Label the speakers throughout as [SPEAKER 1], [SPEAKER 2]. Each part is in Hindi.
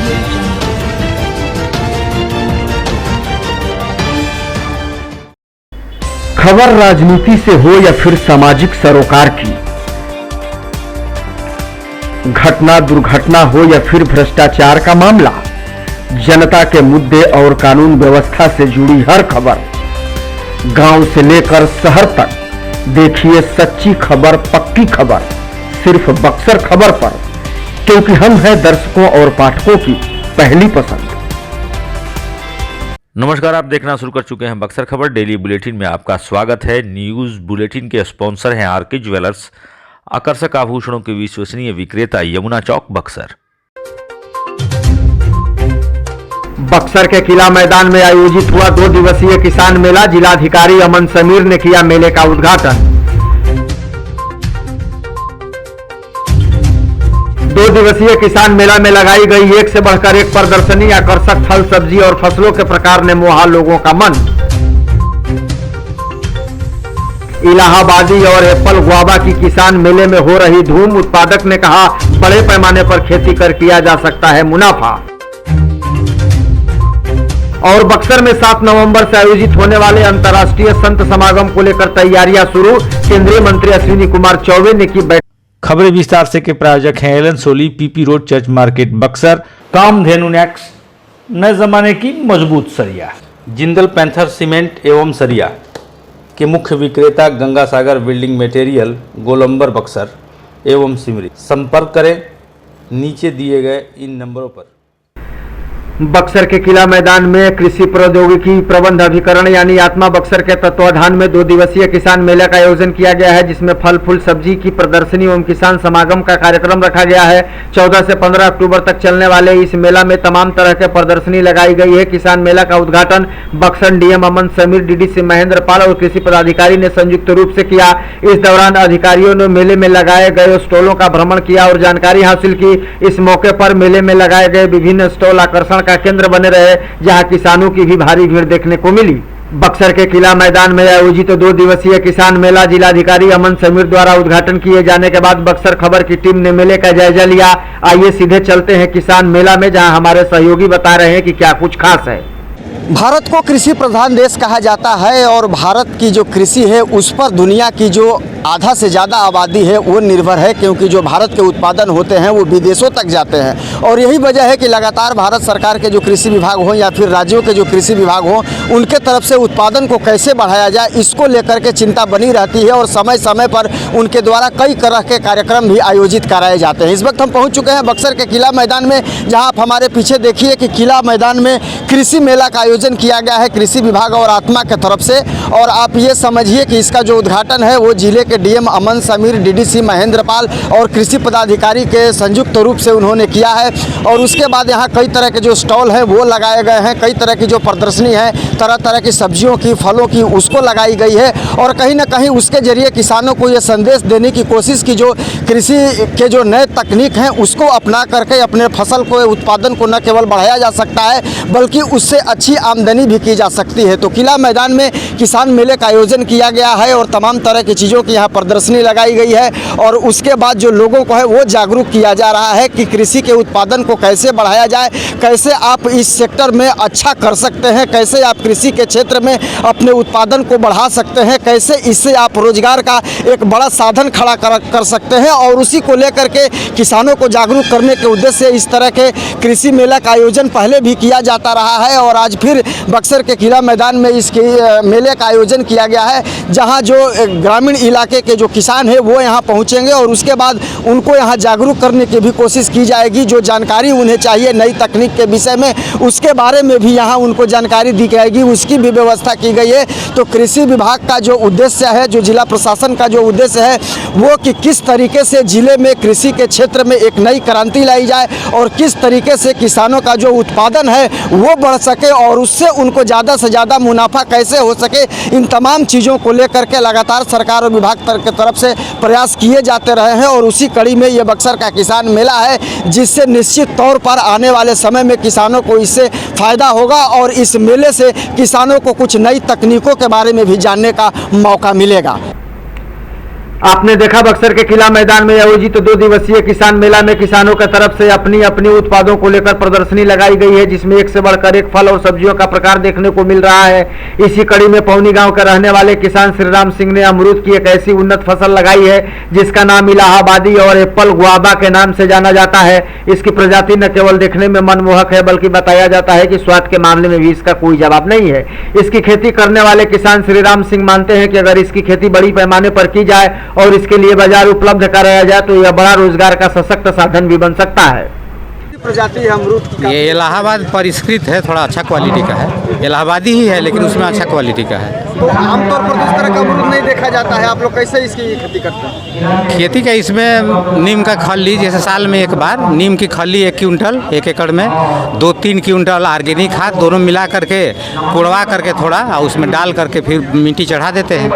[SPEAKER 1] audio jungle.
[SPEAKER 2] खबर राजनीति से हो या फिर सामाजिक सरोकार की, घटना दुर्घटना हो या फिर भ्रष्टाचार का मामला, जनता के मुद्दे और कानून व्यवस्था से जुड़ी हर खबर, गांव से लेकर शहर तक देखिए सच्ची खबर, पक्की खबर सिर्फ बक्सर खबर पर, क्योंकि हम हैं दर्शकों और पाठकों की पहली पसंद।
[SPEAKER 3] नमस्कार, आप देखना शुरू कर चुके हैं बक्सर खबर डेली बुलेटिन में आपका स्वागत है। न्यूज़ बुलेटिन के स्पॉन्सर हैं आरके ज्वेलर्स, आकर्षक आभूषणों के विश्वसनीय विक्रेता, यमुना चौक, बक्सर।
[SPEAKER 2] बक्सर के किला मैदान में आयोजित हुआ 2 दिवसीय किसान मेला। जिलाधिकारी अमन समीर ने किया मेले का उद्घाटन। 2 दिवसीय किसान मेला में लगाई गई एक से बढ़कर एक प्रदर्शनी, आकर्षक फल, सब्जी और फसलों के प्रकार ने मोहा लोगों का मन। इलाहाबादी और एप्पल गुआवा की किसान मेले में हो रही धूम। उत्पादक ने कहा, बड़े पैमाने पर खेती कर किया जा सकता है मुनाफा। और बक्सर में 7 नवंबर से आयोजित होने वाले अंतर्राष्ट्रीय संत समागम को लेकर तैयारियां शुरू। केंद्रीय मंत्री अश्विनी कुमार चौबे ने की बैठक।
[SPEAKER 4] खबरें विस्तार से के प्रायोजक हैं Allen Solly, PP road, church market, Buxar. Kamdhenu नेक्स, नए जमाने की मजबूत सरिया। जिंदल पैंथर सीमेंट एवं सरिया के मुख्य विक्रेता गंगा सागर बिल्डिंग मटेरियल, गोलंबर, बक्सर एवं सिमरी। संपर्क करें नीचे दिए गए इन नंबरों पर।
[SPEAKER 2] बक्सर के किला मैदान में कृषि प्रौद्योगिकी प्रबंध अभिकरण यानी आत्मा बक्सर के तत्वाधान में 2 दिवसीय किसान मेला का आयोजन किया गया है, जिसमें फल फूल सब्जी की प्रदर्शनी एवं किसान समागम का कार्यक्रम रखा गया है। 14 से 15 अक्टूबर तक चलने वाले इस मेला में तमाम तरह के प्रदर्शनी लगाई गई है। किसान मेला का उद्घाटन बक्सर डीएम अमन समीर, डीडीसी महेंद्र पाल और कृषि पदाधिकारी ने संयुक्त रूप से किया। इस दौरान अधिकारियों ने मेले में लगाए गए स्टॉलों का भ्रमण किया और जानकारी हासिल की। इस मौके पर मेले में लगाए गए विभिन्न स्टॉल आकर्षण का केंद्र बने रहे, जहां किसानों की भी भारी भीड़ देखने को मिली। बक्सर के किला मैदान में आयोजित 2 दिवसीय किसान मेला जिलाधिकारी अमन समीर द्वारा उद्घाटन किए जाने के बाद बक्सर खबर की टीम ने मेले का जायजा लिया। आइए सीधे चलते हैं किसान मेला में, जहां हमारे सहयोगी बता रहे हैं कि क्या कुछ खास है।
[SPEAKER 5] भारत को कृषि प्रधान देश कहा जाता है और भारत की जो कृषि है उस पर दुनिया की जो आधा से ज़्यादा आबादी है वो निर्भर है, क्योंकि जो भारत के उत्पादन होते हैं वो विदेशों तक जाते हैं। और यही वजह है कि लगातार भारत सरकार के जो कृषि विभाग हो या फिर राज्यों के जो कृषि विभाग हो, उनके तरफ से उत्पादन को कैसे बढ़ाया जाए, इसको लेकर के चिंता बनी रहती है और समय समय पर उनके द्वारा कई तरह के कार्यक्रम भी आयोजित कराए जाते हैं। इस वक्त हम पहुँच चुके हैं बक्सर के किला मैदान में, जहाँ आप हमारे पीछे देखिए कि किला मैदान में कृषि मेला का आयोजन किया गया है कृषि विभाग और आत्मा के तरफ से। और आप ये समझिए कि इसका जो उद्घाटन है वो जिले के डीएम अमन समीर, डीडीसी महेंद्र पाल और कृषि पदाधिकारी के संयुक्त रूप से उन्होंने किया है। और उसके बाद यहाँ कई तरह के जो स्टॉल हैं वो लगाए गए हैं, कई तरह की जो प्रदर्शनी है, तरह तरह की सब्जियों की, फलों की, उसको लगाई गई है। और कहीं ना कहीं उसके जरिए किसानों को ये संदेश देने की कोशिश की जो कृषि के जो नए तकनीक हैं उसको अपना करके अपने फसल को, उत्पादन को न केवल बढ़ाया जा सकता है बल्कि उससे अच्छी आमदनी भी की जा सकती है। तो किला मैदान में किसान मेले का आयोजन किया गया है और तमाम तरह की चीज़ों की यहाँ प्रदर्शनी लगाई गई है। और उसके बाद जो लोगों को है वो जागरूक किया जा रहा है कि कृषि के उत्पादन को कैसे बढ़ाया जाए, कैसे आप इस सेक्टर में अच्छा कर सकते हैं, कैसे आप कृषि के क्षेत्र में अपने उत्पादन को बढ़ा सकते हैं, कैसे इससे आप रोजगार का एक बड़ा साधन खड़ा कर सकते हैं। और उसी को लेकर के किसानों को जागरूक करने के उद्देश्य से इस तरह के कृषि मेला का आयोजन पहले भी किया जाता रहा है और आज फिर बक्सर के किला मैदान में इस मेले का आयोजन किया गया है, जहां जो ग्रामीण इलाके के जो किसान हैं वो यहां पहुंचेंगे और उसके बाद उनको यहां जागरूक करने की भी कोशिश की जाएगी। जो जानकारी उन्हें चाहिए नई तकनीक के विषय में, उसके बारे में भी यहां उनको जानकारी दी जाएगी, उसकी भी व्यवस्था की गई है। तो कृषि विभाग का जो उद्देश्य है, जो जिला प्रशासन का जो उद्देश्य है वो कि किस तरीके से जिले में कृषि के क्षेत्र में एक नई क्रांति लाई जाए और किस तरीके से किसानों का जो उत्पादन है वो बढ़ सके और उससे उनको ज़्यादा से ज़्यादा मुनाफा कैसे हो सके, इन तमाम चीज़ों को लेकर के लगातार सरकार और विभाग की तरफ से प्रयास किए जाते रहे हैं। और उसी कड़ी में ये बक्सर का किसान मेला है, जिससे निश्चित तौर पर आने वाले समय में किसानों को इससे फ़ायदा होगा और इस मेले से किसानों को कुछ नई तकनीकों के बारे में भी जानने का मौका मिलेगा।
[SPEAKER 2] आपने देखा बक्सर के किला मैदान में आयोजित 2 दिवसीय किसान मेला में किसानों की तरफ से अपनी अपनी उत्पादों को लेकर प्रदर्शनी लगाई गई है, जिसमें एक से बढ़कर एक फल और सब्जियों का प्रकार देखने को मिल रहा है। इसी कड़ी में पौनी गांव के रहने वाले किसान श्रीराम सिंह ने अमरूद की एक ऐसी उन्नत फसल लगाई है जिसका नाम इलाहाबादी और एप्पल गुआबा के नाम से जाना जाता है। इसकी प्रजाति न केवल देखने में मनमोहक है बल्कि बताया जाता है कि स्वाद के मामले में भी इसका कोई जवाब नहीं है। इसकी खेती करने वाले किसान श्रीराम सिंह मानते हैं कि अगर इसकी खेती बड़ी पैमाने पर की जाए और इसके लिए बाजार उपलब्ध कराया जाए तो यह बड़ा रोजगार का सशक्त साधन भी बन सकता है।
[SPEAKER 5] प्रजाति अमरूद की
[SPEAKER 1] ये इलाहाबाद परिष्कृत है, थोड़ा अच्छा क्वालिटी का है। इलाहाबादी ही है लेकिन उसमें अच्छा क्वालिटी का है।
[SPEAKER 5] तो आमतौर पर इस तरह का अमरूद नहीं देखा जाता है, आप लोग कैसे इसकी खेती करते हैं?
[SPEAKER 1] खेती का इसमें नीम का खली, जैसे साल में एक बार नीम की खली 1 क्विंटल 1 एकड़ में 2-3 क्विंटल ऑर्गेनिक खाद दोनों मिला करके कुड़वा करके थोड़ा और उसमें डाल करके फिर मिट्टी चढ़ा देते हैं,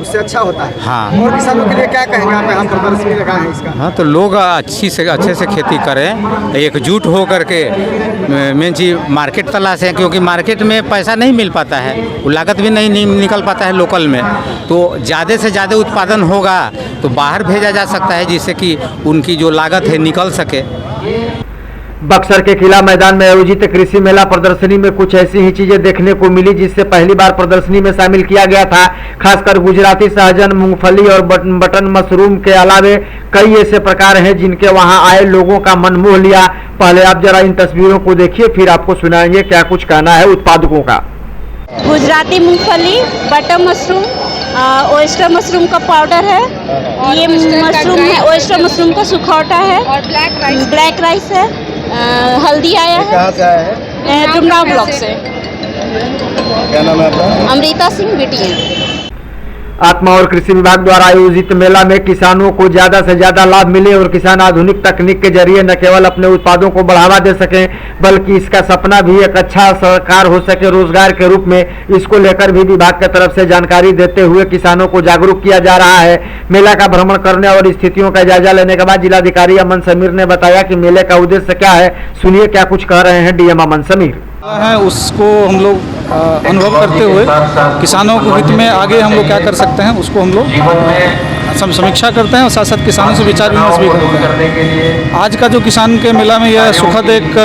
[SPEAKER 5] उससे अच्छा होता है।
[SPEAKER 1] हाँ।
[SPEAKER 5] और किसानों के लिए क्या कहेंगे आप? हम प्रदर्शनी लगाए हैं इसका।
[SPEAKER 1] हाँ, तो लोग अच्छे से खेती करें, एकजुट हो करके मेन चीज मार्केट तलाशें, क्योंकि मार्केट में पैसा नहीं मिल पाता है, वो लागत भी नहीं निकल पाता है लोकल में। तो ज़्यादा से ज़्यादा उत्पादन होगा तो बाहर भेजा जा सकता है जिससे कि उनकी जो लागत है निकल सके।
[SPEAKER 2] बक्सर के किला मैदान में आयोजित कृषि मेला प्रदर्शनी में कुछ ऐसी ही चीजें देखने को मिली जिससे पहली बार प्रदर्शनी में शामिल किया गया था। खासकर गुजराती सहजन, मूंगफली और बटन मशरूम के अलावे कई ऐसे प्रकार हैं जिनके वहां आए लोगों का मन मोह लिया। पहले आप जरा इन तस्वीरों को देखिए, फिर आपको सुनाएंगे क्या कुछ कहना है उत्पादकों का।
[SPEAKER 6] गुजराती मूंगफली, बटर मशरूम, ओयस्टर मशरूम का पाउडर है, ये मशरूम है, ओयस्टर मशरूम का सुखौटा है, और ब्लैक राइस है, हल्दी आया है।
[SPEAKER 5] कहाँ से आया है?
[SPEAKER 6] डुमराव ब्लॉक से।
[SPEAKER 5] क्या नाम है आपका?
[SPEAKER 6] अमृता सिंह बिटिया।
[SPEAKER 2] आत्मा और कृषि विभाग द्वारा आयोजित मेला में किसानों को ज्यादा से ज्यादा लाभ मिले और किसान आधुनिक तकनीक के जरिए न केवल अपने उत्पादों को बढ़ावा दे सकें बल्कि इसका सपना भी एक अच्छा सरकार हो सके रोजगार के रूप में। इसको लेकर भी विभाग की तरफ से जानकारी देते हुए किसानों को जागरूक किया जा रहा है। मेला का भ्रमण करने और स्थितियों का जायजा लेने के बाद जिलाधिकारी अमन समीर ने बताया कि मेले का उद्देश्य क्या है। सुनिए क्या कुछ कह रहे हैं डीएम अमन समीर।
[SPEAKER 7] है उसको हम लोग अनुभव करते हुए किसानों के हित में आगे हम लोग क्या कर सकते हैं उसको हम लोग समीक्षा करते हैं और साथ साथ किसानों से विचार विमर्श भी करते हैं। आज का जो किसान के मेला में यह सुखद एक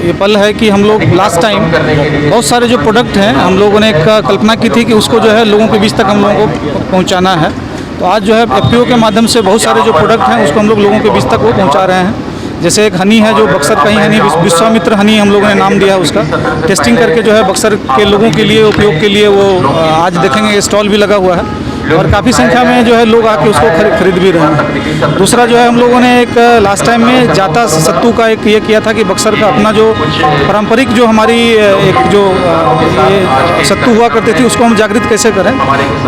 [SPEAKER 7] ये पल है कि हम लोग लास्ट टाइम बहुत सारे जो प्रोडक्ट हैं हम लोगों ने एक कल्पना की थी कि उसको जो है लोगों के बीच तक हम लोगों को पहुँचाना है। तो आज जो है एफपीओ के माध्यम से बहुत सारे जो प्रोडक्ट हैं उसको हम लोग लोगों के बीच तक वो पहुँचा रहे हैं। जैसे एक हनी है जो बक्सर का ही हनी, विश्वामित्र हनी हम लोगों ने नाम दिया उसका। टेस्टिंग करके जो है बक्सर के लोगों के लिए उपयोग के लिए वो आज देखेंगे स्टॉल भी लगा हुआ है और काफ़ी संख्या में जो है लोग आके उसको खरीद भी रहे हैं। दूसरा जो है हम लोगों ने एक लास्ट टाइम में जाता सत्तू का एक ये किया था कि बक्सर का अपना जो पारंपरिक जो हमारी एक जो ये सत्तू हुआ करती थी उसको हम जागृत कैसे करें।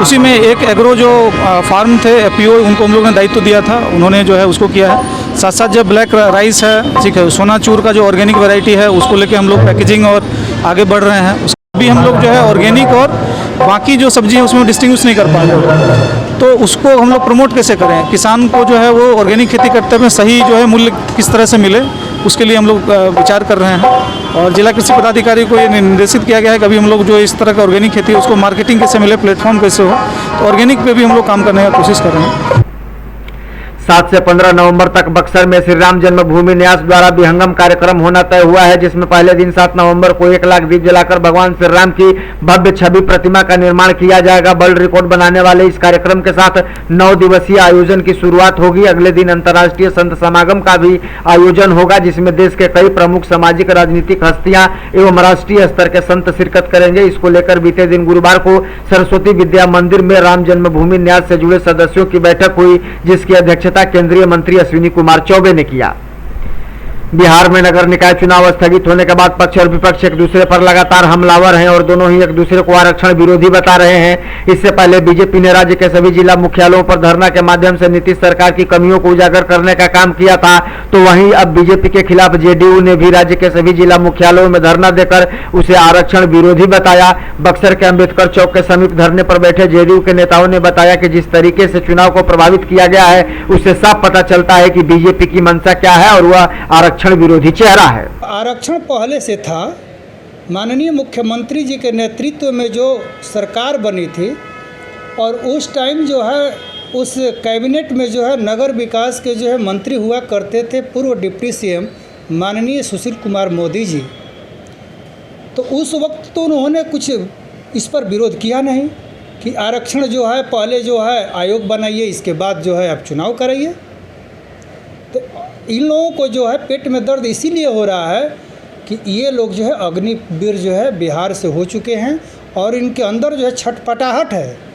[SPEAKER 7] उसी में एक एग्रो जो फार्म थे एफपीओ उनको हम लोगों ने दायित्व दिया था, उन्होंने जो है उसको किया है। साथ साथ जो ब्लैक राइस है, ठीक है, सोनाचूर का जो ऑर्गेनिक वैरायटी है उसको लेके हम लोग पैकेजिंग और आगे बढ़ रहे हैं। भी हम लोग जो है ऑर्गेनिक और बाकी जो सब्जी है उसमें डिस्टिंग्विश नहीं कर पा रहे, तो उसको हम लोग प्रमोट कैसे करें। किसान को जो है वो ऑर्गेनिक खेती करते हुए सही जो है मूल्य किस तरह से मिले उसके लिए हम लोग विचार कर रहे हैं। और जिला कृषि पदाधिकारी को ये निर्देशित किया गया है कि अभी हम लोग जो इस तरह का ऑर्गेनिक खेती है उसको मार्केटिंग कैसे मिले, प्लेटफॉर्म कैसे हो, तो ऑर्गेनिक पे भी हम लोग काम करने का कोशिश कर रहे हैं।
[SPEAKER 2] 7 से 15 नवंबर तक बक्सर में श्री राम जन्मभूमि न्यास द्वारा विहंगम कार्यक्रम होना तय हुआ है, जिसमें पहले दिन 7 नवंबर को 1 लाख दीप जलाकर भगवान श्री राम की भव्य छवि प्रतिमा का निर्माण किया जाएगा। वर्ल्ड रिकॉर्ड बनाने वाले इस कार्यक्रम के साथ 9 दिवसीय आयोजन की शुरुआत होगी। अगले दिन अंतर्राष्ट्रीय संत समागम का भी आयोजन होगा, जिसमें देश के कई प्रमुख सामाजिक राजनीतिक हस्तियां एवं राष्ट्रीय स्तर के संत शिरकत करेंगे। इसको लेकर बीते दिन गुरुवार को सरस्वती विद्या मंदिर में राम जन्मभूमि न्यास से जुड़े सदस्यों की बैठक हुई, जिसकी अध्यक्षता केंद्रीय मंत्री अश्विनी कुमार चौबे ने किया। बिहार में नगर निकाय चुनाव स्थगित होने के बाद पक्ष और विपक्ष एक दूसरे पर लगातार हमलावर हैं और दोनों ही एक दूसरे को आरक्षण विरोधी बता रहे हैं। इससे पहले बीजेपी ने राज्य के सभी जिला मुख्यालयों पर धरना के माध्यम से नीतीश सरकार की कमियों को उजागर करने का काम किया था, तो वहीं अब बीजेपी के खिलाफ जेडीयू ने भी राज्य के सभी जिला मुख्यालयों में धरना देकर उसे आरक्षण विरोधी बताया। बक्सर के अम्बेडकर चौक के समीप धरने पर बैठे जेडीयू के नेताओं ने बताया कि जिस तरीके से चुनाव को प्रभावित किया गया है उससे साफ पता चलता है कि बीजेपी की मंशा क्या है और वह आरक्षण विरोधी चेहरा है।
[SPEAKER 8] आरक्षण पहले से था, माननीय मुख्यमंत्री जी के नेतृत्व में जो सरकार बनी थी और उस टाइम जो है उस कैबिनेट में जो है नगर विकास के जो है मंत्री हुआ करते थे पूर्व डिप्टी सीएम माननीय सुशील कुमार मोदी जी। तो उस वक्त तो उन्होंने कुछ इस पर विरोध किया नहीं कि आरक्षण जो है पहले जो है आयोग बनाइए, इसके बाद जो है आप चुनाव कराइए। तो इन लोगों को जो है पेट में दर्द इसीलिए हो रहा है कि ये लोग जो है अग्निवीर जो है बिहार से हो चुके हैं और इनके अंदर जो है छटपटाहट है